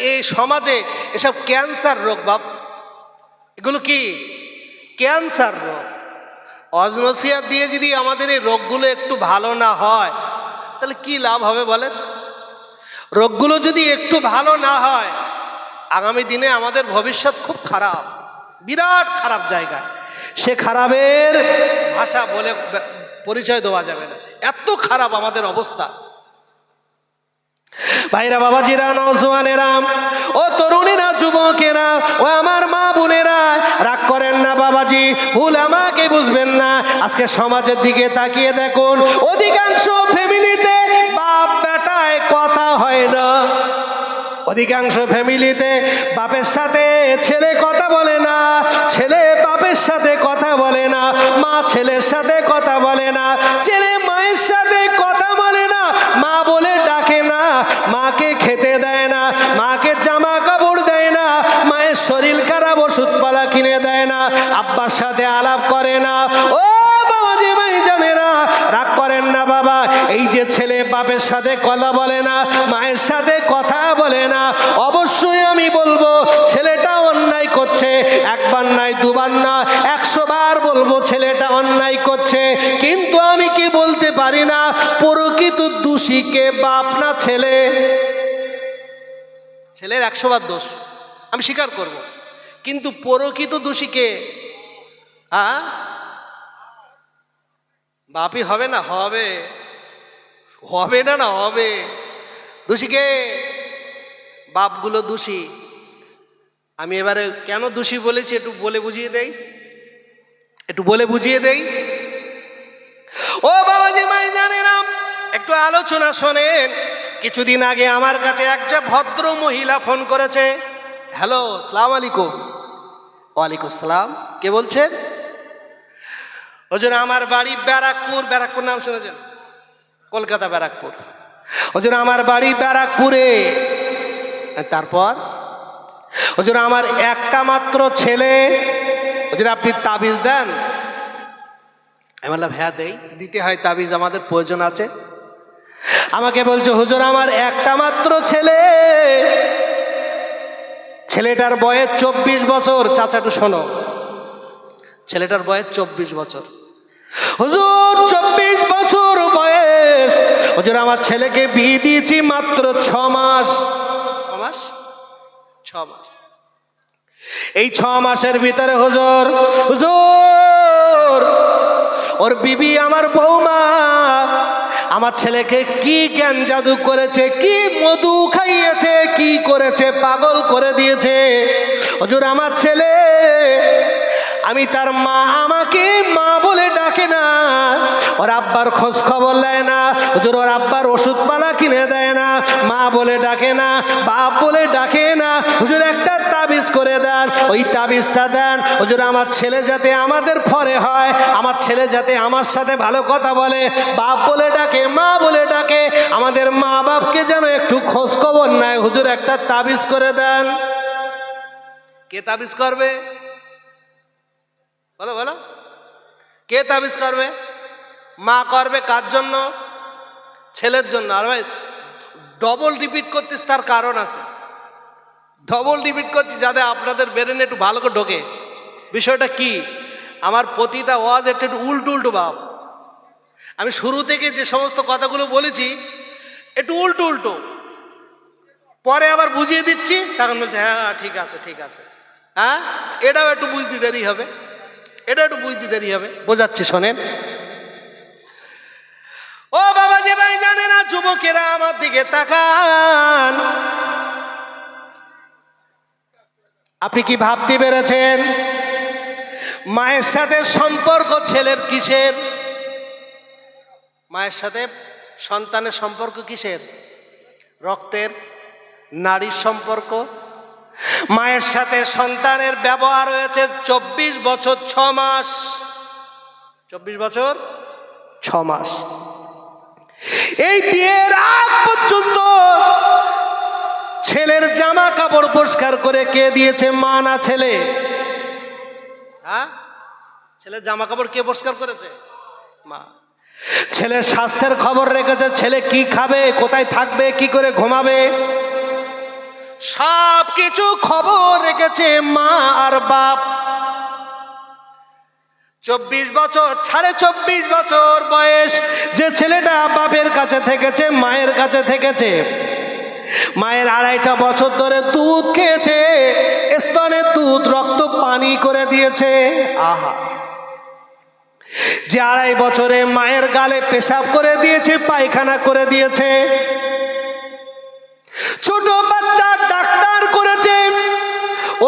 এই সমাজে এসব ক্যান্সার রোগ বাপ, এগুলো কি ক্যান্সার রোগ। অজনসিয়াত দিয়ে যদি আমাদের এই রোগগুলো একটু ভালো না হয় তাহলে কি লাভ হবে বলেন? রোগগুলো যদি একটু ভালো না হয় আগামী দিনে আমাদের ভবিষ্যৎ খুব খারাপ, বিরাট খারাপ জায়গা। সে খারাপের ভাষা বলে পরিচয় দেওয়া যাবে না, এত খারাপ আমাদের অবস্থা। ভাইরা, বাবাজিরা, নওজওয়ানেরা, ও তরুণীরা, যুবকেরা, ও আমার মা বোনেরা, রাগ করেন না বাবাজি, ভুল আমাকে বুঝবেন না। আজকে সমাজের দিকে তাকিয়ে দেখুন, অধিকাংশ ফ্যামিলিতে বাপ বেটায় কথা হয় না। অধিকাংশ ফ্যামিলিতে বাপের সাথে ছেলে কথা বলে না, ছেলে বাপের সাথে কথা বলে না, মা ছেলের সাথে কথা বলে না, ছেলে মায়ের সাথে কথা বলে না, মা বলে ডাকে না, মাকে খেতে দেয় না, মাকে জামা কাপড় দেয় না, মায়ের শরীর খারাপ ওষুধপালা কিনে দেয় না, আব্বার সাথে আলাপ করে না। ও বাবাজি ভাইজানেরা, রাগ করেন না বাবা, এই যে ছেলে বাপের সাথে কথা বলে না, মায়ের সাথে কথা বলে না, অবশ্যই আমি বলবো ছেলেটা অন্যায় করছে। একবার নয়, দুবার না, 100 বার বলবো ছেলেটা অন্যায় করছে। কিন্তু আমি কি বলতে পারি না প্রকৃত দোষী কে, বাপ না ছেলে? ছেলের 100 বার দোষ আমি স্বীকার করব, কিন্তু প্রকৃত দোষী কে? হ্যাঁ, বাপই হবে না? হবে, হবে না? না হবে। দোষী কে? বাপগুলো দোষী। আমি এবারে কেন দোষী বলেছি একটু বলে বুঝিয়ে দেই, একটু বলে বুঝিয়ে দেই। ও বাবাজি ভাইজানেরা, একটু আলোচনা শোনেন। কিছুদিন আগে আমার কাছে একটা ভদ্র মহিলা ফোন করেছে। হ্যালো, আসসালামু আলাইকুম। ওয়ালাইকুম আসসালাম, কে বলছেন? হুজুর আমার বাড়ি ব্যারাকপুর। ব্যারাকপুর নাম শুনেছেন? কলকাতা ব্যারাকপুর। হুজুর আমার বাড়ি ব্যারাকপুরে। তারপর? হুজুর আমার একটা মাত্র ছেলে, হুজুর আপনি তাবিজ দেন? আমি বললাম হ্যাঁ দেই, দিতে হয় তাবিজ, আমাদের প্রয়োজন আছে। আমাকে বলছে হুজুর আমার একটা মাত্র ছেলে, ছেলেটার বয়স 24 বছর। চাচা একটু শোনো, ছেলেটার বয়স 24 বছর। হুজুর 24 বছর বয়স, হুজুর আমার ছেলেকে বিয়ে দিয়েছি মাত্র 6 মাস। 6 মাস। এই 6 মাসের ভিতরে হুজুর ওর বিবি আমার বৌমা আমার ছেলেকে কি জ্ঞান জাদু করেছে, কি মধু খাইয়েছে, কি করেছে, পাগল করে দিয়েছে। হুজুর আমার ছেলে, আমি তার মা, আমাকে মা বলে ডাকে না, ওর আব্বার খোঁজ খবর নেয় না, হুজুর ওর আব্বার ওষুধপালা কিনে দেয় না, মা বলে ডাকে না, বাপ বলে ডাকে না। হুজুর একটা তাবিজ করে দেন, ওই তাবিজটা দেন হুজুর, আমার ছেলে যাতে আমাদের ফরে হয়, আমার ছেলে যাতে আমার সাথে ভালো কথা বলে, বাপ বলে ডাকে, মা বলে ডাকে, আমাদের মা বাপকে যেন একটু খোঁজ খবর নেয়। হুজুর একটা তাবিজ করে দেন। কে তাবিজ করবে? বলো বলো, কে তাবিজ করবে? মা করবে। কার জন্য? ছেলের জন্য। আর ভাই ডবল রিপিট করছিস, তার কারণ আছে। ডবল রিপিট করছি যাতে আপনাদের ব্রেনে একটু ভালো করে ঢোকে। বিষয়টা কি? আমার প্রতিটা ওয়াজ একটু উল্টো উল্টো ভাব। আমি শুরু থেকে যে সমস্ত কথাগুলো বলেছি একটু উল্টো উল্টো, পরে আবার বুঝিয়ে দিচ্ছি, তখন বলছে হ্যাঁ ঠিক আছে ঠিক আছে। হ্যাঁ, এটাও একটু বুঝতে দেরি হবে, এটা একটু বুঝতে দেরি হবে, বোঝাচ্ছি শোনেন। ও বাবাজি ভাই জানে না, যুবকেরা আমার দিকে তাকান। আপনি কি ভাবতে পেরেছেন মায়ের সাথে সম্পর্ক ছেলের কিসের? মায়ের সাথে সন্তানের সম্পর্ক কিসের? রক্তের, নারীর সম্পর্ক। মায়ের সাথে সন্তানের ব্যবহার হয়েছে 24 বছর 6 মাস। 24 বছর 6 মাস। এই বিয়ের আগ পর্যন্ত ছেলের জামা কাপড় পরিষ্কার করে কে দিয়েছে? মা না ছেলে? হ্যাঁ, ছেলের জামা কাপড় কে পরিষ্কার করেছে? মা। ছেলের স্বাস্থ্যের খবর রেখেছে, ছেলে কি খাবে, কোথায় থাকবে, কি করে ঘুমাবে, সব কিছু খবর রেখেছে মা আর বাপ। 24 বছর, 24.5 বছর বয়স যে ছেলেটা বাপের কাছে থেকেছে, মায়ের কাছে থেকেছে, মায়ের 2.5টা বছর ধরে দুধ খেয়েছে, স্তনের দুধ রক্ত পানি করে দিয়েছে। আহা, যে 2.5 বছরে মায়ের গালে পেশাব করে দিয়েছে, পায়খানা করে দিয়েছে, ছোট বাচ্চা ডাক্তার করেছে,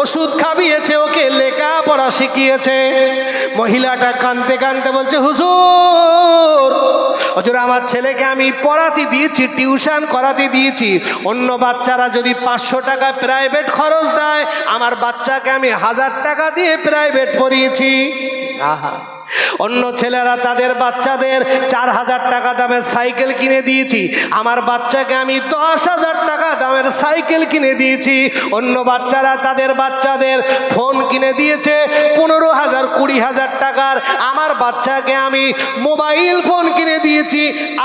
ওষুধ খাবিয়েছে, ওকে লেখাপড়া শিখিয়েছে। মহিলাটা কাঁদতে কাঁদতে বলছে, হুজুর, হুজুর আমার ছেলেকে আমি পড়াতে দিয়েছি, টিউশন করাতে দিয়েছি। অন্য বাচ্চারা যদি 500 টাকা প্রাইভেট খরচ দেয়, আমার বাচ্চাকে আমি 1000 টাকা দিয়ে প্রাইভেট পড়িয়েছি। আহা, অন্য ছেলেরা তাদের বাচ্চাদের 4000 টাকা দামের সাইকেল কিনে দিয়েছি, আমার বাচ্চাকে আমি 10,000 টাকা দামের সাইকেল কিনে দিয়েছি। অন্য বাচ্চারা তাদের বাচ্চাদের ফোন কিনে দিয়েছে 15,000 20,000 টাকার, আমার বাচ্চাকে আমি মোবাইল ফোন কিনে দিয়েছি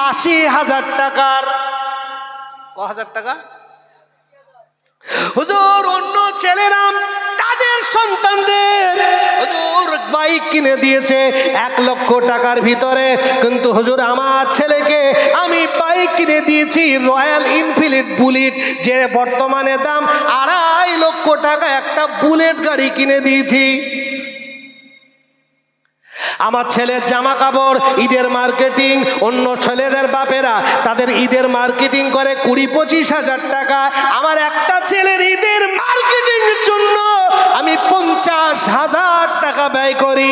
80,000 টাকার। কত টাকা? হুজুর, অন্য ছেলেরা তাদের সন্তানদের হুজুর বাইক কিনে দিয়েছে 1 লক্ষ টাকার ভিতরে, কিন্তু হুজুর আমার ছেলেকে আমি বাইক কিনে দিয়েছি রয়্যাল এনফিল্ড বুলেট, যে বর্তমানে দাম 2.5 লক্ষ টাকা একটা বুলেট গাড়ি কিনে দিয়েছি। আমার ছেলের জামা কাপড় ঈদের মার্কেটিং, অন্য ছেলেদের বাপেরা তাদের ঈদের মার্কেটিং করে 20-25 হাজার টাকা, আমার একটা ছেলের ঈদের মার্কেটিং এর জন্য আমি 50,000 টাকা ব্যয় করি।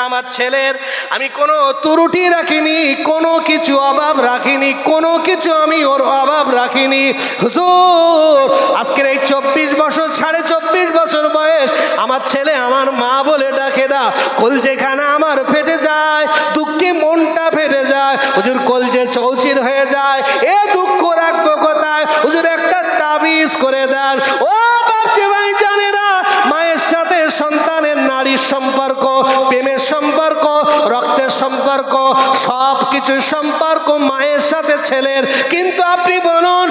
আমার ছেলের আমি কোনো ত্রুটি রাখিনি, কোনো কিছু অভাব রাখিনি, কোনো কিছু আমি ওর অভাব রাখিনি। হুজুর, আজকের এই 24 বছর 24.5 বছর বয়স আমার ছেলে আমার মা বলে ডাকে না, কলজেখানা আমার ফেটে যায়, দুঃখে মনটা ফেটে যায় হুজুর, কলজে চৌচির হয়ে যায়। এ দুঃখ রাখবো কোথায় হুজুর? একটা তাবিজ করে দেন। ও বাপজি ভাই জানে না, মায়ের সাথে সন্তানের নারীর সম্পর্ক, প্রেমের সম্পর্ক, রক্তের সম্পর্ক, সব কিছু সম্পর্ক মায়ের সাথে ছেলের। কিন্তু আপনি বলুন,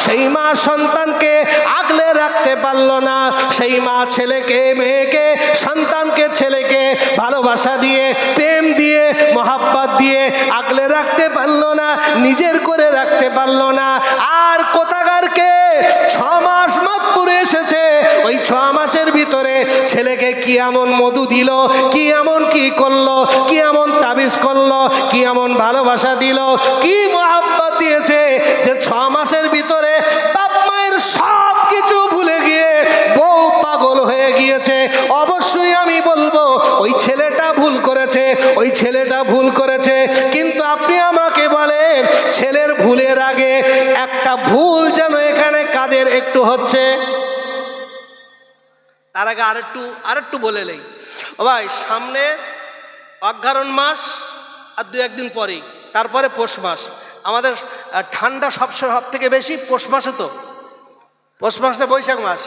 সেই মা সন্তানকে আগলে রাখতে পারলো না, সেই মা ছেলেকে, মেয়েকে, সন্তানকে, ছেলেকে ভালোবাসা দিয়ে, প্রেম দিয়ে, মহাব্বত দিয়ে আগলে রাখতে পারলো না, নিজের করে রাখতে পারলো না। আর কোথাকারকে 6 মাস মাত্র এসেছে, ওই 6 মাসের ভিতরে ছেলেকে কি এমন মধু দিল, কি এমন কি করলো, কি এমন তাবিজ করলো, কি এমন ভালোবাসা দিল, কি মহাব্বত দিয়েছে যে 6 মাসের ভিতরে বাপ মায়ের সব কিছু ভুলে গিয়ে বউ পাগল হয়ে গিয়েছে। অবশ্যই আমি বলবো ওই ছেলেটা ভুল করেছে, ওই ছেলেটা ভুল করেছে। কিন্তু আপনি আমাকে বলেন, ছেলের ভুলের আগে একটা ভুল যেন এখানে কাদের একটু হচ্ছে। তার আগে আরেকটু বলে নেই ও ভাই, সামনে অঘ্রাণ মাস আর 2-1 দিন পরেই, তারপরে পৌষ মাস। আমাদের ঠান্ডা সব থেকে বেশি পৌষ মাসে। তো পৌষ মাস না বৈশাখ মাস?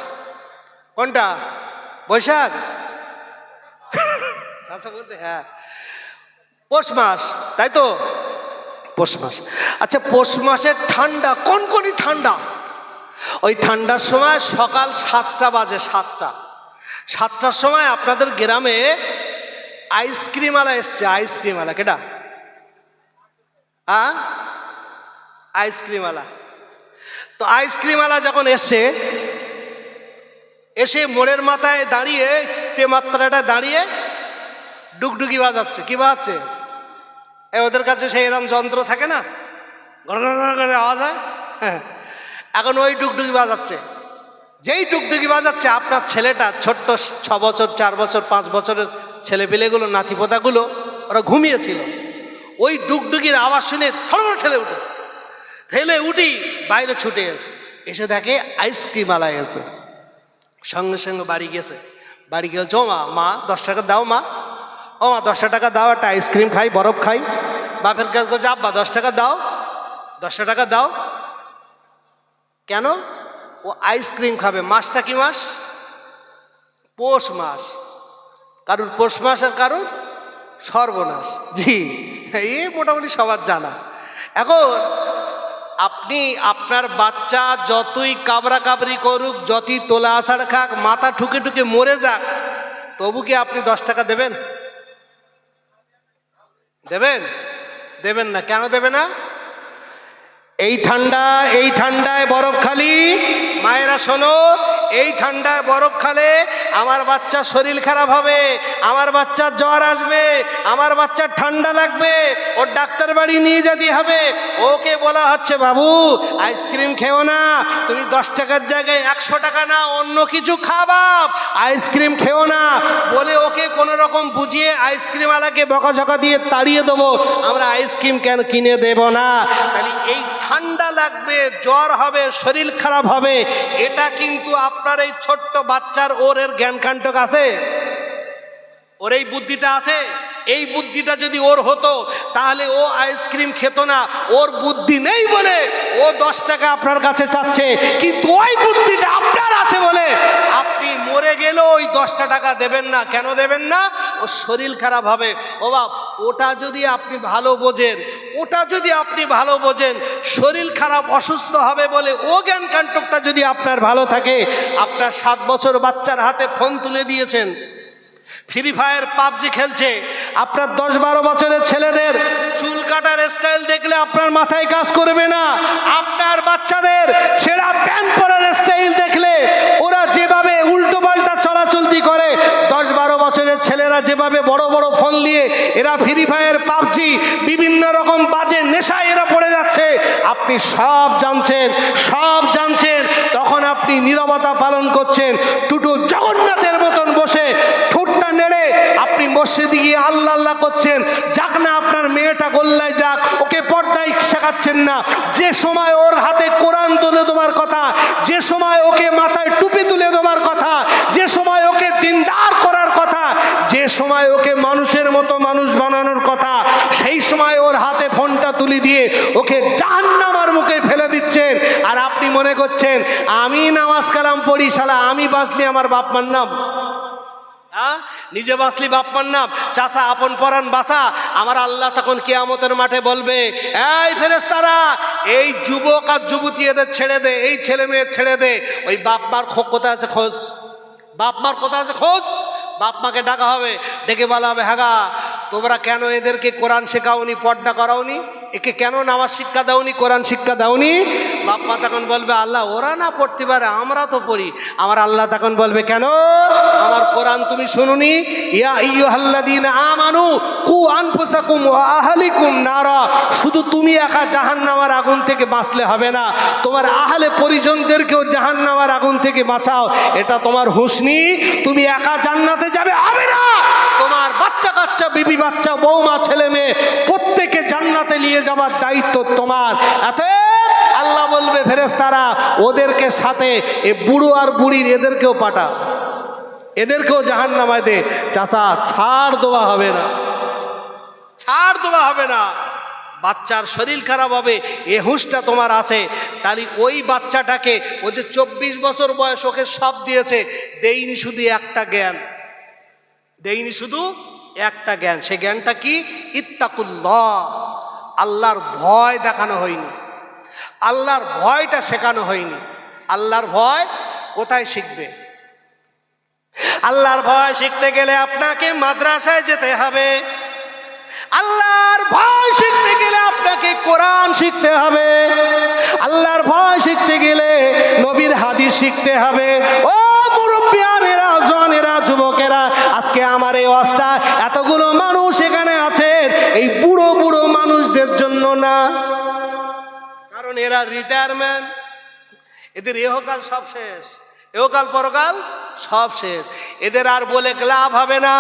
কোনটা? বৈশাখ? আচ্ছা বলতে, হ্যাঁ পৌষ মাস, তাই তো পৌষ মাস। আচ্ছা, পৌষ মাসের ঠান্ডা, কনকনি ঠান্ডা, ওই ঠান্ডার সময় সকাল 7টা বাজে, 7টার সময় আপনাদের গ্রামে আইসক্রিমওয়ালা এসছে। আইসক্রিমওয়ালা কেটা? আইসক্রিমওয়ালা। তো আইসক্রিমওয়ালা যখন এসে মোড়ের মাথায় দাঁড়িয়ে, তেমাত্রাটা দাঁড়িয়ে ডুগডুগি বাজাচ্ছে। কি বাজাচ্ছে? ওদের কাছে সেই এরকম যন্ত্র থাকে না, গড়গড় করে আওয়াজ হয়, হ্যাঁ, এখন ওই ডুগডুগি বাজাচ্ছে। যেই ডুগডুগি বাজাচ্ছে, আপনার ছেলেটা ছোট্ট 6 বছর, 4 বছর, 5 বছরের ছেলেপিলেগুলো, নাতিপোতাগুলো, ওরা ঘুমিয়েছিল। ওই ডুগডুগির আওয়াজ শুনে থরথর ঠেলে উঠি বাইরে ছুটে এসে দেখে আইসক্রিমওয়ালা এসে, সঙ্গে সঙ্গে বাড়ি গেছে। বাড়ি গেছে, ও মা 10 টাকা দাও মা, ও মা 10 টাকা দাও, একটা আইসক্রিম খাই, বরফ খাই। বাপের কাছে বলছে, আব্বা 10 টাকা দাও, 10 টাকা দাও। কেন? ও আইসক্রিম খাবে। মাসটা কি মাস? পৌষ মাস। কারুর পৌষ মাস আর কারুর সর্বনাশ। জি, এই মোটামুটি সবার জানা। এখন আপনি আপনার বাচ্চা যতই কাবরা কাবরি করুক, যতই তোলা আষাঢ় খাক, মাথা ঠুকে ঠুকে মরে যাক, তবু কি আপনি 10 টাকা দেবেন? দেবেন? দেবেন না। কেন দেবে না? এই ঠান্ডায় বরফ খালি, মায়েরা শোনো, এই ঠান্ডায় বরফ খালে আমার বাচ্চার শরীর খারাপ হবে, আমার বাচ্চার জ্বর আসবে, আমার বাচ্চার ঠান্ডা লাগবে, ওর ডাক্তার বাড়ি নিয়ে যেতে হবে। ওকে বলা হচ্ছে বাবু আইসক্রিম খেও না, তুমি 10 টাকার জায়গায় 100 টাকা না অন্য কিছু খাবা, আইসক্রিম খেও না বলে ওকে কোনো রকম বুঝিয়ে আইসক্রিমওয়ালাকে বকাঝকা দিয়ে তাড়িয়ে দেবো, আমরা আইসক্রিম কেন কিনে দেব না। তাহলে এই ঠান্ডা লাগবে, জ্বর হবে, শরীর খারাপ হবে, এটা কিন্তু আপনার এই ছোট্ট বাচ্চার ওর জ্ঞান কাণ্টক আছে, ওর এই বুদ্ধিটা আছে। এই বুদ্ধিটা যদি ওর হতো তাহলে ও আইসক্রিম খেত না। ওর বুদ্ধি নেই বলে ও 10 টাকা আপনার কাছে চাচ্ছে, কিন্তু ওই বুদ্ধিটা আপনার আছে বলে আপনি মরে গেলেও ওই 10টা টাকা দেবেন না। কেন দেবেন না? ওর শরীর খারাপ হবে। ও বাপ, ওটা যদি আপনি ভালো বোঝেন, শরীর খারাপ অসুস্থ হবে বলে ও জ্ঞান কাণ্টকটা যদি আপনার ভালো থাকে, আপনার 7 বছর বাচ্চার হাতে ফোন তুলে দিয়েছেন, ফ্রি ফায়ার পাবজি খেলছে, আপনার 10-12 বছরের ছেলেদের চুল কাটার স্টাইল দেখলে আপনার মাথায় কাজ করবে না। আপনার বাচ্চাদের ছেঁড়া প্যান্ট পরার স্টাইল দেখলে ওরা যেভাবে উল্টো পাল্টা চলাচলতি করে, 10-12 বছরের ছেলেরা যেভাবে বড় বড় ফোন নিয়ে এরা ফ্রি ফায়ার পাবজি বিভিন্ন রকম বাজে নেশায় এরা পড়ে যাচ্ছে, আপনি সব জানছেন, তখন আপনি নীরবতা পালন করছেন। টুটু জগন্নাথের মতন বসে ঠোঁটটা নেড়ে আপনি মসজিদে গিয়ে আল্লাহ আল্লাহ করছেন। যাক না, আপনার মেয়েটা গোল্লায় যাক, ওকে পর্দায় শেখাচ্ছেন না। যে সময় ওর হাতে কোরআন তুলে দেওয়ার কথা, যে সময় ওকে মাথায় টুপি তুলে দেওয়ার কথা, যে সময় ওকে দিনদার করার কথা, যে সময় ওকে মানুষের মতো মানুষ বানানোর কথা, সেই সময় ওর হাতে ফোনটা তুলে দিয়ে ওকে জাহান্নামের মুখে ফেলে দিচ্ছেন। আর আপনি মনে করছেন আমি নামাজ কালাম পড়ি, শালা আমি বাঁচলি আমার বাপ মার নাম, নিজে বাঁচলি বাপ মার নাম। চাষা আপন পরাণ বাসা, আমার আল্লাহ তখন কিয়ামতের মাঠে বলবে, এই ফেরেশতারা, এই যুবক আর যুবতী এদের ছেড়ে দে, এই ছেলে মেয়ে ছেড়ে দে, ওই বাপ মার কোথায় আছে খোঁজ, বাপ মার কোথায় আছে খোঁজ। বাপ মাকে ডাকা হবে, ডেকে বলা হবে, হ্যাঁ তোমরা কেন এদেরকে কোরআন শেখাওনি, পর্দা করাওনি, একে কেন নামাজ শিক্ষা দাওনি, কোরআন শিক্ষা দাওনি। বাপ মা তখন বলবে, আল্লাহ ওরা না পড়তে পারে, আমরা তো পড়ি। আমার আল্লাহ তখন বলবে, কেন আমার কোরআন তুমি শুনুনি? ইয়া আইয়ুহাল্লাযীনা আমানু কু আনফুসাকুম ওয়া আহলিকুম নারা, শুধু তুমি একা জাহান্নামের আগুন থেকে বাঁচলে হবে না, তোমার আহলে পরিজনদেরকেও জাহান্নামের আগুন থেকে বাঁচাও। এটা তোমার হুঁশনি, তুমি একা জান্নাতে যাবে হবে না, তোমার বাচ্চা কাচ্চা, বিবি বাচ্চা, বৌমা, ছেলে মেয়ে প্রত্যেকে জান্নাতে নিয়ে যাবার দায়িত্ব তোমার। আল্লাহ বলবে ফেরেশতারা ওদেরকে সাথে এ বুড়ো আর বুড়ির এদেরকেও পাঠা, এদেরকেও জাহান্নামায় দে। চাচা ছাড় দেওয়া হবে না, বাচ্চার শরীর খারাপ হবে, এ হুঁশটা তোমার আছে। তাহলে ওই বাচ্চাটাকে, ও যে 24 বছর বয়স, ওকে সব দিয়েছে, দেইনি শুধু একটা জ্ঞান, সে জ্ঞানটা কি? ইত্তাকুল্লাহ, আল্লাহর ভয় দেখানো হয়নি, আল্লাহর ভয়টা শেখানো হয়নি। আল্লাহর ভয় কোথায় শিখবে? আল্লাহর ভয় শিখতে গেলে আপনাকে মাদ্রাসায় যেতে হবে, আল্লাহর ভয় শিখতে গেলে আপনাকে কোরআন শিখতে হবে, আল্লাহর ভয় শিখতে গেলে নবীর হাদিস শিখতে হবে। ও মুরব্বিয়ানেরা, জওয়ানেরা, যুবকেরা, আজকে আমার এই ওয়াজটা এতগুলো মানুষ এখানে আছেন এই বুড়ো বুড়ো মানুষদের জন্য না, কারণ এরা রিটায়ারমেন্ট, এদের ইহকাল সব শেষ, ইহকাল পরকাল সব শেষ, এদের আর বলে লাভ হবে না।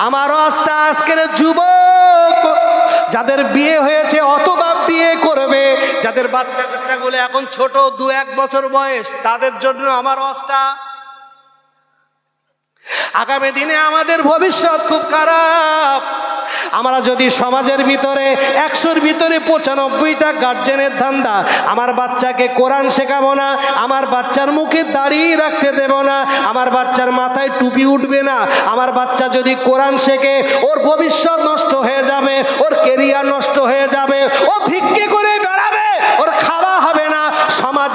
আমার ওয়াজটা আজকের যুবক যাদের বিয়ে হয়েছে অথবা বিয়ে করবে, যাদের বাচ্চা কাচ্চাগুলো এখন ছোট, 2-1 বছর বয়স, তাদের জন্য আমার ওয়াজটা। আগামী দিনে আমাদের ভবিষ্যৎ খুব খারাপ। আমরা যদি সমাজের ভিতরে 100-র ভিতরে 95টা গার্জেনের ধান্দা, আমার বাচ্চাকে কোরআন শেখাবো না, আমার বাচ্চার মুখে দাড়ি রাখতে দেব না, আমার বাচ্চার মাথায় টুপি উঠবে না, আমার বাচ্চা যদি কোরআন শেখে ওর ভবিষ্যৎ নষ্ট হয়ে যাবে, ওর কেরিয়ার নষ্ট হয়ে যাবে, ও ভিক্ষে করে বেড়াবে, ওর খাওয়া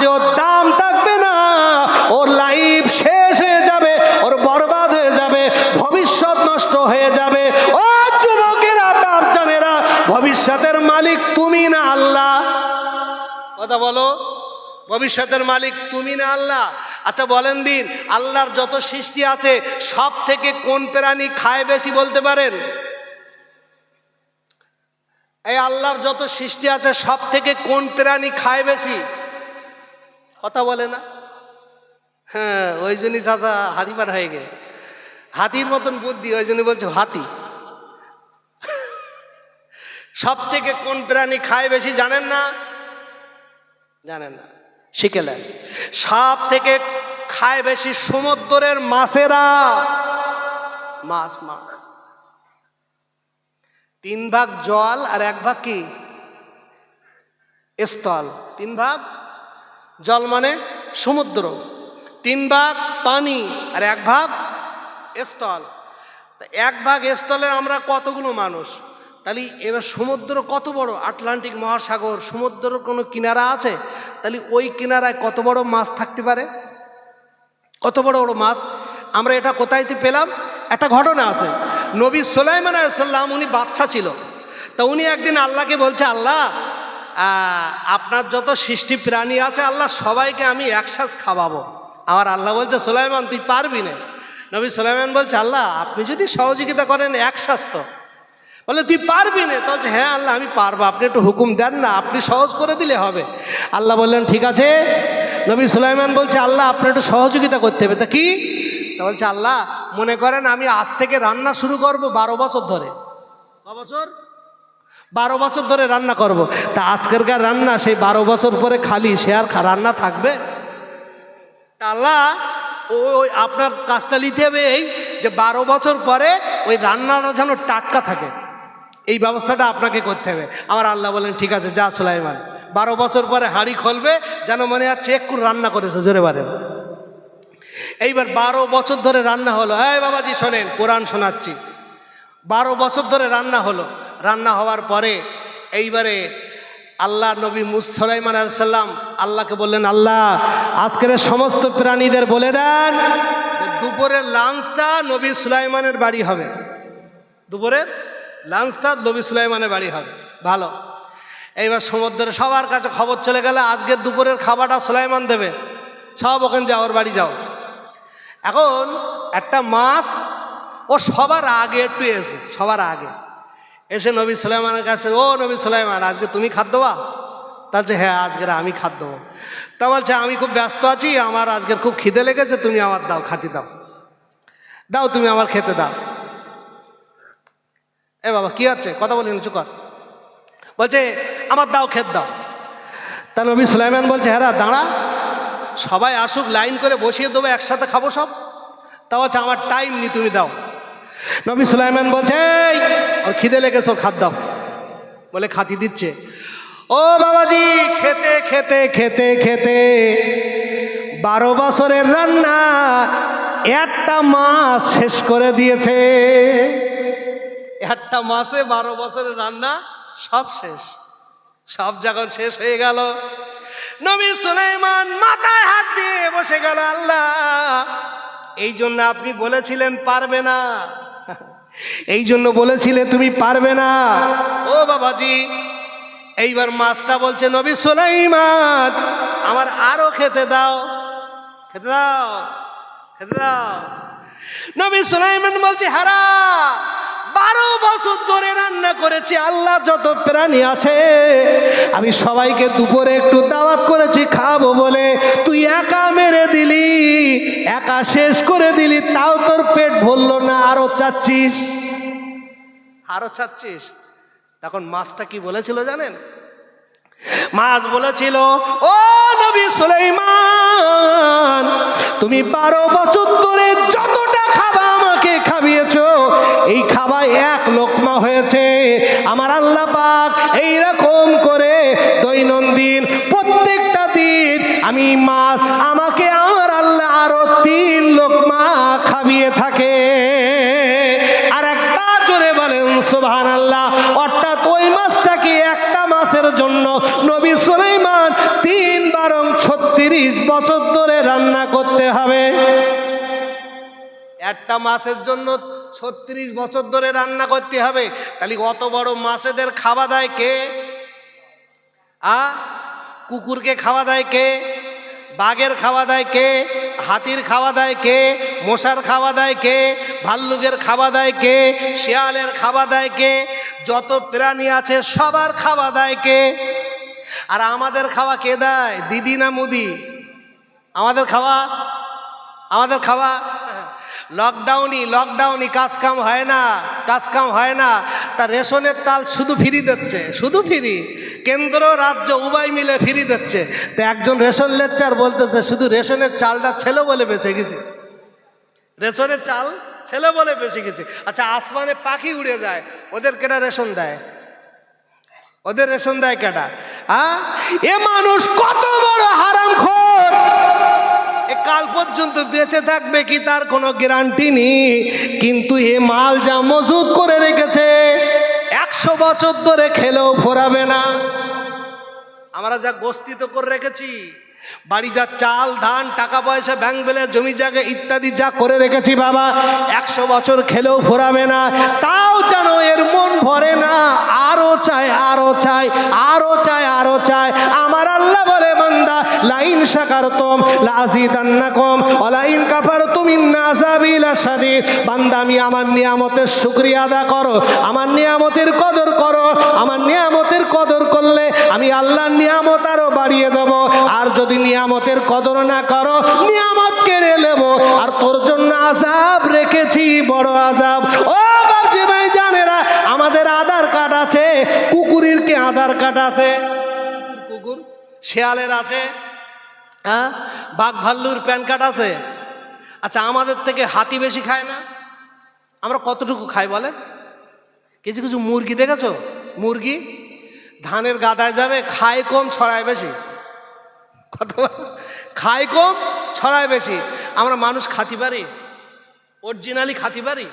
সমাজে ওর দাম থাকবে না, ওর লাইফ শেষ হয়ে যাবে, ওর বরবাদ হয়ে যাবে, ভবিষ্যৎ নষ্ট হয়ে যাবে। ও যুবকেরা, বাপজানেরা, ভবিষ্যতের মালিক তুমি না আল্লাহ? কথা বলো, ভবিষ্যতের মালিক তুমি না আল্লাহ? আচ্ছা বলেন দিন, আল্লাহর যত সৃষ্টি আছে সব থেকে কোন প্রাণী খায় বেশি বলতে পারেন? এই আল্লাহর যত সৃষ্টি আছে সব থেকে কোন প্রাণী খায় বেশি? কথা বলে না? হ্যাঁ, ওই জন্যই চাচা হাতিপার হয়ে গে, হাতির মতন বুদ্ধি, ওই জন্য বলছে হাতি। সব থেকে কোন প্রাণী খায় বেশি জানেন না? জানেন না? শিখেলেন। সব থেকে খায় বেশি সমুদ্রের মাছেরা। মাছ, মাছ। 3 ভাগ জল আর 1 ভাগ কি স্থল। 3 ভাগ জল মানে সমুদ্র, 3 ভাগ পানি আর 1 ভাগ স্থল। 1 ভাগ স্থলের আমরা কতগুলো মানুষ? তাহলে এবার সমুদ্র কত বড়? আটলান্টিক মহাসাগর, সমুদ্রের কোনো কিনারা আছে? তাহলে ওই কিনারায় কত বড় মাছ থাকতে পারে? কত বড় বড় মাছ। আমরা এটা কোথায় পেলাম? একটা ঘটনা আছে। নবী সুলাইমান আলাইহিস সালাম, উনি বাদশা ছিল। তা উনি একদিন আল্লাহকে বলছে, আল্লাহ আপনার যত সৃষ্টি প্রাণী আছে আল্লাহ, সবাইকে আমি একসাথ খাওয়াবো। আমার আল্লাহ বলছে, সুলাইমান তুই পারবি না। নবী সুলাইমান বলছে, আল্লাহ আপনি যদি সহযোগিতা করেন একসাথ তো। বলে তুই পারবি না? তো বলছে, হ্যাঁ আল্লাহ আমি পারবো, আপনি একটু হুকুম দেন না, আপনি সহজ করে দিলে হবে। আল্লাহ বললেন ঠিক আছে। নবী সুলাইমান বলছে, আল্লাহ আপনি একটু সহযোগিতা করতে হবে। তা কি? তা বলছে, আল্লাহ মনে করেন আমি আজ থেকে রান্না শুরু করব 12 বছর ধরে। ক বছর? 12 বছর ধরে রান্না করব। তা আজকেরকার রান্না সেই 12 বছর পরে খালি, সে আর রান্না থাকবে? তা আল্লাহ ওই আপনার কাজটা নিতে হবে এই যে 12 বছর পরে ওই রান্নাটা যেন টাটকা থাকে, এই ব্যবস্থাটা আপনাকে করতে হবে। আমার আল্লাহ বলেন ঠিক আছে, যা সুলাইমান 12 বছর পরে হাঁড়ি খুলবে যেন মনে হচ্ছে একটু রান্না করেছে, জোরে বলেন। এইবার 12 বছর ধরে রান্না হলো। এই বাবাজি শোনেন, কোরআন শোনাচ্ছি। 12 বছর ধরে রান্না হলো। রান্না হওয়ার পরে এইবারে আল্লাহ নবী সুলাইমান আলাইহিস সালাম আল্লাহকে বললেন, আল্লাহ আজকের সমস্ত প্রাণীদের বলে দেন যে দুপুরের লাঞ্চটা নবী সুলাইমানের বাড়ি হবে। দুপুরের লাঞ্চটা নবী সুলাইমানের বাড়ি হবে। ভালো। এইবার সমুদ্রের সবার কাছে খবর চলে গেল, আজকের দুপুরের খাবারটা সুলাইমান দেবে। সব ওখানে যাও, ওর বাড়ি যাও। এখন একটা মাছ ও সবার আগে একটু এসে, সবার আগে এসে নবী সুলাইমানের কাছে, ও নবী সুলাইমান আজকে তুমি খাদ্য দেবা? তা বলছে, হ্যাঁ আজকের আমি খাদ্য দেবো। তা বলছে, আমি খুব ব্যস্ত আছি, আমার আজকের খুব খিদে লেগেছে, তুমি আমার দাও, খাতি দাও, দাও তুমি আমার খেতে দাও। এ বাবা কি হচ্ছে, কথা বলি না, চুপ কর। বলছে আমার দাও, খেতে দাও। তা নবী সুলাইমান বলছে, হ্যাঁ দাঁড়া, সবাই আসুক, লাইন করে বসিয়ে দেবো, একসাথে খাবো সব। তা বলছে আমার টাইম নি, তুমি দাও। নবী সুলাইমান বলছে, ওর খিদে লেগেছে, ওর খাদ দাও। বলে খাতি দিচ্ছে। ও বাবাজি, খেতে খেতে খেতে খেতে 12 বছরের রান্না একটা মাছ শেষ করে দিয়েছে। একটা মাসে 12 বছরের রান্না সব শেষ। সব যখন শেষ হয়ে গেল, নবী সুলাইমান মাথায় হাত দিয়ে বসে গেল, আল্লাহ এই জন্য আপনি বলেছিলেন পারবে না, এই জন্য বলেছিলে তুমি পারবে না। ও বাবাজি, এইবার মাছটা বলছে, নবী সুলাইমান আমার আরো খেতে দাও, খেতে দাও, খেতে দাও। নবী সুলাইমান বলছে, হারা 12 বছর ধরে রান্না করেছি, আল্লাহ যত প্রাণী আছে আমি সবাইকে দুপুরে একটু দাওয়াত করেছি খাবো বলে, তুই একা মেরে দিলি, একা শেষ করে দিলি, তাও তোর পেট ভরলো না, আরো চাচ্ছিস, আরো চাচ্ছিস। তখন মাছটা কি বলেছিল জানেন? মাছ বলেছিল, ও নবী সুলাইমান তুমি 12 বছর ধরে যতটা খাবা আমাকে খাবিয়েছো, এই খাবার 1 লোকমা হয়েছে। আমার আল্লাহ পাক এইরকম করে দৈনন্দিন প্রত্যেকটা দিন আমি মাছ আমাকে আমার আল্লাহ আরো 3 লোকমা খাবিয়ে থাকে। আর একটা জোরে বলেন সুবহানাল্লাহ। অর্থাৎ ওই মাছটাকে একটা মাছের জন্য নবী সুলাইমান 3 বরং 36 বছর ধরে রান্না করতে হবে। একটা মাছের জন্য 36 বছর ধরে রান্না করতে হবে। তাহলে অত বড় মাছেদের খাওয়া দেয় কে? কুকুরকে খাওয়া দেয় কে? বাঘের খাওয়া দেয় কে? হাতির খাওয়া দেয় কে? মশার খাওয়া দেয় কে? ভাল্লুকের খাওয়া দেয় কে? শিয়ালের খাওয়া দেয় কে? যত প্রাণী আছে সবার খাওয়া দেয় কে? আর আমাদের খাওয়া কে দেয়? দিদি না মুদি? আমাদের খাওয়া লকডাউনই কাজ কাম হয় না। তা রেশনের তাল শুধু ফ্রি দিচ্ছে, শুধু ফ্রি। কেন্দ্র রাজ্য উভয় মিলে ফ্রি দিচ্ছে। তো একজন রেশন লেকচার বলতেছে শুধু রেশনের চালটা ছেলে বলে বেঁচে গেছে, রেশনের চাল ছেলে বলে বেঁচে গেছে। আচ্ছা, আসমানে পাখি উড়ে যায়, ওদের কেটা রেশন দেয়? ওদের রেশন দেয় কেটা? এ মানুষ কত বড় হারামখোর! কাল পর্যন্ত বেঁচে থাকবে কি তার কোনো গ্যারান্টি নেই। কিন্তু এ মাল যা মজুদ করে রেখেছে 100 বছর ধরে খেলেও ফোরাবে না। আমরা যা গোস্তিত করে রেখেছি, বাড়ি যা চাল ধান টাকা পয়সা ব্যাংক ব্যালেন্স জমি জায়গা ইত্যাদি যা করে রেখেছি বাবা, 100 বছর খেলেও ফোরাবে না। তাও যেন এর মন ভরে না, আরো চায়, আরো চায়, আরো চায়, আরো চায়। আমার আল্লাহ বলে বান্দা লাইন শাকারতুম লাযিদান্নাকুম ওয়া লাইন কাফারতুম ইন্না আযাবি লাশাদীদ। বান্দা আমি আমার নিয়ামতের শুকরিয়া আদা করো, আমার নিয়ামতের কদর করো। আমার নিয়ামতের কদর করলে আমি আল্লাহর নিয়ামত আরো বাড়িয়ে দেব। আর যদি নিয়ামতের কদর না করো, নিয়ামত কেড়ে নেব। আর তোর জন্য আযাব রেখেছি, বড় আযাব। ও বাপজি ভাই জানেরা, আমাদের আধার কার্ড আছে, কুকুরের কি আধার কার্ড আছে? কুকুর শিয়ালের আছে, বাঘ ভাল্লুর প্যান কার্ড আছে। আচ্ছা, আমাদের থেকে হাতি বেশি খায় না? আমরা কতটুকু খাই বলে? কিছু কিছু মুরগি দেখেছো? মুরগি ধানের গাদায় যাবে, খায় কম ছড়ায় বেশি। খায় কম ছড়ায় বেশি। আমরা মানুষ খাতি পারি? অরিজিনালি খাতি পারি?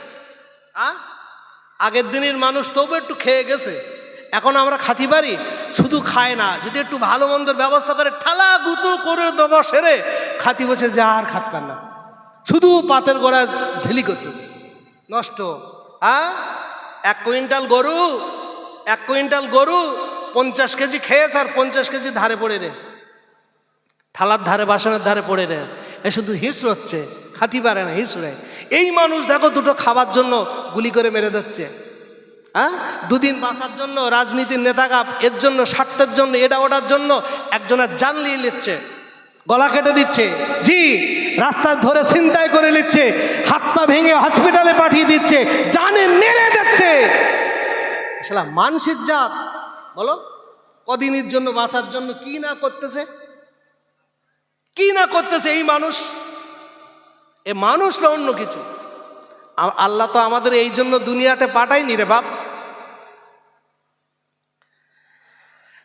আগের দিনের মানুষ তবু একটু খেয়ে গেছে, এখন আমরা খাতি পারি? শুধু খায় না, যদি একটু ভালো মন্দের ব্যবস্থা করে ঠালা গুঁতো করে দেবো সেরে খাতি বসে যা আর খাত পার না, শুধু পাতের গোড়ায় ঢেলি করতেছে, নষ্ট। 1 কুইন্টাল গরু 50 কেজি খেয়েছে, আর 50 কেজি ধারে পড়ে রে, থালার ধারে বাসনের ধারে পড়ে রে, এ শুধু হিসড় হচ্ছে, খাতি পারে না, হিসড়ে। এই মানুষ দেখো দুটো খাবার জন্য গুলি করে মেরে দিচ্ছে। দুদিন বাঁচার জন্য রাজনীতির নেতারা এর জন্য, স্বার্থের জন্য, এটা ওটার জন্য একজনের জান নিয়ে নিচ্ছে, গলা কেটে দিচ্ছে, জি রাস্তা ধরে ছিনতাই করে নিচ্ছে, হাত পা ভেঙে হসপিটালে পাঠিয়ে দিচ্ছে, জানে মেরে দিচ্ছে। শালা মানসিক জাত বলো, কদিনের জন্য বাঁচার জন্য কি না করতেছে, কি না করতেছে এই মানুষ। এ মানুষ না অন্য কিছু। আল্লাহ তো আমাদের এই জন্য দুনিয়াতে পাঠায়নি রে বাপ।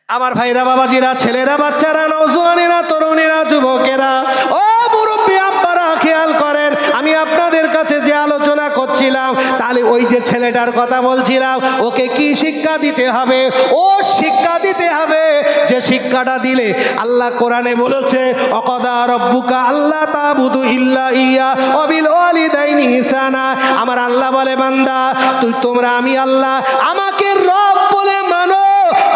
আমার ভাইরা, বাবাজিরা, ছেলেরা, বাচ্চারা, নওজোয়ানেরা, তরুণেরা, যুবকেরা, ও মুরব্বী আব্বারা, খেয়াল করেন, আমি আপনাদের কাছে যে আলোচনা করছিলাম, তাহলে ওই যে ছেলেটার কথা বলছিলাম, ওকে কি শিক্ষা দিতে হবে? ও শিক্ষা দিতে হবে যে শিক্ষাটা দিলে আল্লাহ কোরআনে বলেছে, অকদা রব্বুকা আল্লা তাবুদু ইল্লা ইয়া ওয়া বিল ওয়ালিদাইনি ইহসানা। আমার আল্লাহ বলে, বান্দা তোমরা আমি আল্লাহ আমাকে রব বলে মানো,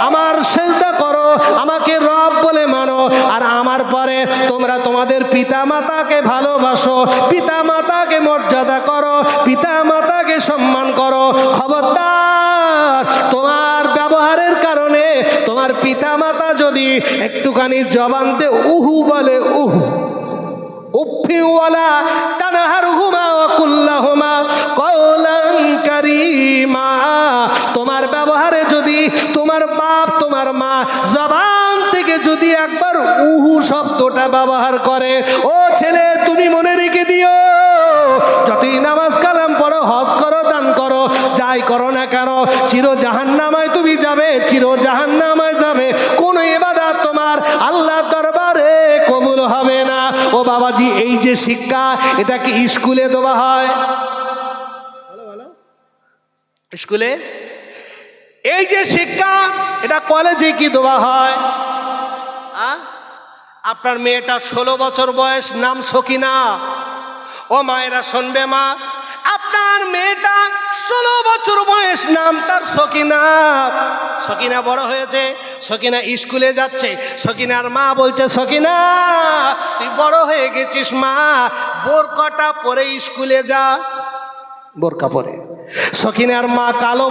আমার সেজদা করো, আমাকে রব বলে মানো, আর আমার পরে তোমরা তোমাদের পিতা মাতাকে ভালোবাসো, পিতা মাতাকে মর্যাদা করো, পিতা মাতাকে সম্মান করো। খবরদার, তোমার ব্যবহারের কারণে তোমার পিতা মাতা যদি একটুখানি জবানতে উহু বলে, উহু উফিওয়ালা তানহারহুমা ওয়া কুল্লাহুমা কওলান কারীমা। তোমার ব্যবহারে যদি তোমার বাপ তোমার মা জবান থেকে যদি একবার উহু শব্দটা ব্যবহার করে, ও ছেলে তুমি মনে রেখে দিও, যতই নামাজ কালাম পড়ো, হজ করো, দান করো, যাই করো না কেন, চির জাহান্নামায় তুমি যাবে, চির জাহান্নামায় যাবে। কোন ইবাদত তোমার আল্লাহর দরবারে কবুল হবে না। ও বাবাজি, এই যে শিক্ষা, এটা কি স্কুলে দেওয়া হয়? স্কুলে এই যে শিক্ষা, এটা কলেজে কি দেওয়া হয়? আপনার মেয়েটা 16 বছর বয়স, নাম সকিনা। ও মায়েরা শুনবে মা, আপনার মেয়েটা 16 বছর বয়স, নাম তার সকিনা। সকিনা বড় হয়েছে, সকিনা স্কুলে যাচ্ছে। সকিনার মা বলছে, সকিনা তুই বড় হয়ে গেছিস মা, বোরকাটা পরে স্কুলে যা। বোরকা পরে সকিনার মা কালো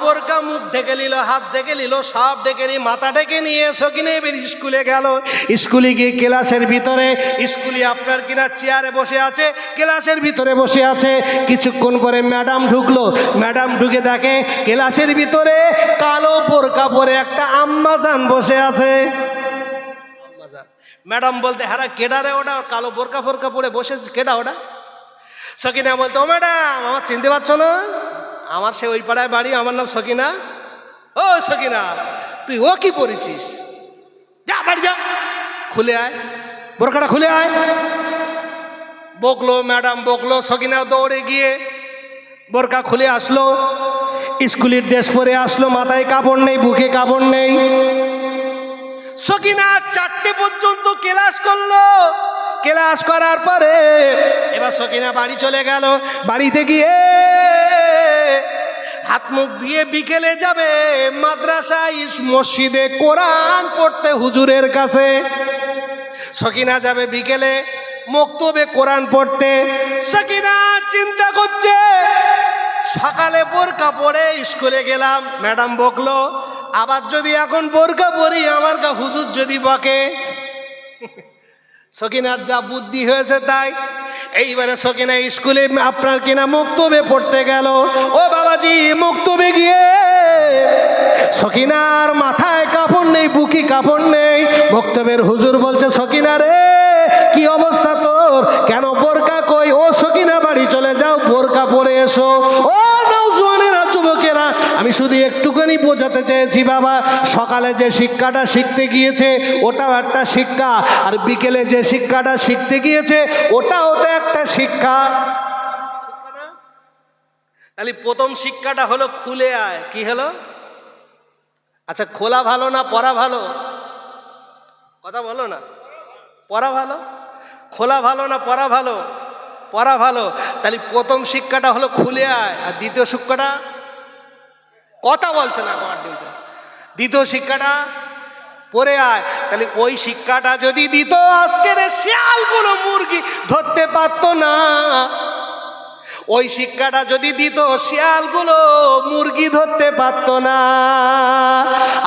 বোরকা মুখ ঢেকে নিল, হাত ঢেকে নিল, সব ঢেকে নিয়ে মাথা ঢেকে নিয়ে সকিনা এবার স্কুলে গেল। স্কুলে গিয়ে ক্লাসের ভিতরে, স্কুলে আপনার কিনা চেয়ারে বসে আছে, ক্লাসের ভিতরে বসে আছে। কিছুক্ষণ পরে ম্যাডাম ঢুকলো। ম্যাডাম ঢুকে দেখে ক্লাসের ভিতরে কালো বোরকা পরে একটা আম্মাজান বসে আছে। ম্যাডাম বলতে, হ্যাঁ কেডা রে ওটা, কালো বোরকা পরে বসেছে, কেডা ওটা? সকিনা বলতো, ও ম্যাডাম আমার চিনতে পারছো না? আমার সে ওই পাড়ায় বাড়ি, আমার নাম সকিনা। ও সকিনা, তুই ও কি পরেছিস? যা বাড়ি যা, খুলে আয়, বোরকাটা খুলে আয়। বকলো ম্যাডাম, বকলো। সকিনা দৌড়ে গিয়ে বোরকা খুলে আসলো, স্কুলের ড্রেস পরে আসলো, মাথায় কাপড় নেই, বুকে কাপড় নেই। সকিনা 4টে পর্যন্ত ক্লাস করলো। ক্লাস করার পরে এবার সকিনা বাড়ি চলে গেল। বাড়িতে গিয়ে হাত মুখ দিয়ে বিকেলে যাবে মাদ্রাসায়, মসজিদে কোরআন পড়তে হুজুরের কাছে। সকিনা যাবে বিকেলে মক্তবে কোরআন পড়তে। সকিনা চিন্তা করছে, সকালে বোরকা পরে স্কুলে গেলাম, ম্যাডাম বকলো, আবার যদি এখন বোরকা পরি আমার গা হুজুর যদি বকে। সকিনার যা বুদ্ধি হয়েছে তাই। এইবারে সকিনা স্কুলে আপনার কিনা মক্তবে পড়তে গেল। ও বাবাজি, মক্তবে গিয়ে সকিনার মাথায় কাপড় নেই, বুকি কাপড় নেই। মক্তবের হুজুর বলছে, সকিনা রে কি অবস্থা তোর, কেন বোরকা কই? ও সকিনা বাড়ি চলে যাও, বোরকা পরে এসো। ও নওজোয়ানেরা, যুবকেরা, আমি শুধু একটুখানি বোঝাতে চেয়েছি বাবা, সকালে যে শিক্ষাটা শিখতে গিয়েছে ওটাও একটা শিক্ষা, আর বিকেলে যে শিক্ষাটা শিখতে গিয়েছে ওটাও তো একটা শিক্ষা। তাহলে প্রথম শিক্ষাটা হলো খুলে আয়। কি হলো? আচ্ছা, খোলা ভালো না পড়া ভালো? কথা বলো না। পড়া ভালো? খোলা ভালো না পড়া ভালো? পড়া ভালো। তাহলে প্রথম শিক্ষাটা হলো খুলে আয়, আর দ্বিতীয় শিক্ষাটা, কথা বলছে না, দ্বিতীয় শিক্ষাটা পড়ে আয়। তাহলে ওই শিক্ষাটা যদি দিত, আজকের শিয়ালগুলো মুরগি ধরতে পারতো না। ওই শিক্ষাটা যদি দিত, শিয়ালগুলো মুরগি ধরতে পারতো না।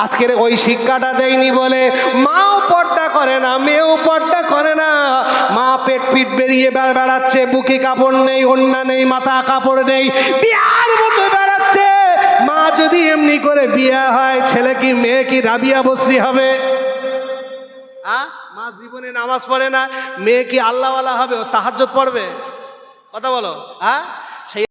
আজকের ওই শিক্ষাটা দেয়নি বলে মাও পর্দা করে না, মেয়েও পর্দা করে না। মা পেট পিট বেরিয়ে বেড়াচ্ছে, বুকে কাপড় নেই, ওড়না নেই, মাথা কাপড় নেই, বিয়ার মতো বেড়াচ্ছে। মা যদি এমনি করে বিয়ে হয়, ছেলে কি মেয়ে কি রাবিয়া বসরি হবে? মা জীবনে নামাজ পড়ে না, মেয়ে কি আল্লাহওয়ালা হবে? ও তাহাজ্জুদ পড়বে? কথা বলো।